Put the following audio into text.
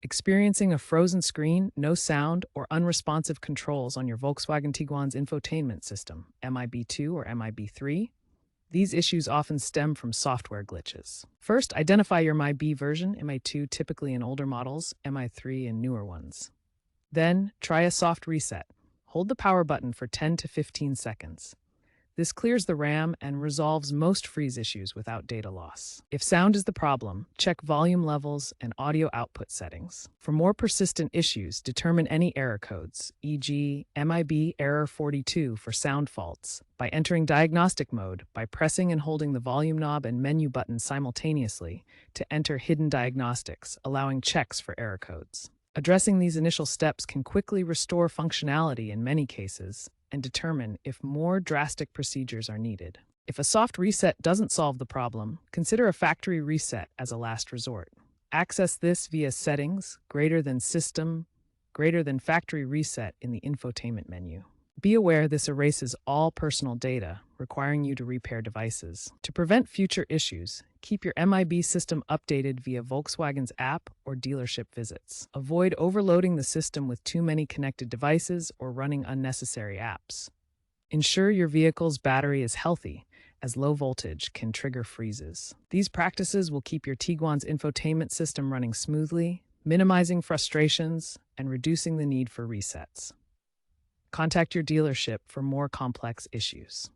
Experiencing a frozen screen, no sound, or unresponsive controls on your Volkswagen Tiguan's infotainment system, MIB2 or MIB3? These issues often stem from software glitches. First, identify your MIB version, MI2 typically in older models, MI3 in newer ones. Then, try a soft reset. Hold the power button for 10 to 15 seconds. This clears the RAM and resolves most freeze issues without data loss. If sound is the problem, check volume levels and audio output settings. For more persistent issues, determine any error codes, e.g. MIB error 42 for sound faults, by entering diagnostic mode by pressing and holding the volume knob and menu button simultaneously to enter hidden diagnostics, allowing checks for error codes. Addressing these initial steps can quickly restore functionality in many cases and determine if more drastic procedures are needed. If a soft reset doesn't solve the problem, consider a factory reset as a last resort. Access this via Settings, System, Factory Reset in the Infotainment menu. Be aware this erases all personal data, requiring you to repair devices. To prevent future issues, keep your MIB system updated via Volkswagen's app or dealership visits. Avoid overloading the system with too many connected devices or running unnecessary apps. Ensure your vehicle's battery is healthy, as low voltage can trigger freezes. These practices will keep your Tiguan's infotainment system running smoothly, minimizing frustrations and reducing the need for resets. Contact your dealership for more complex issues.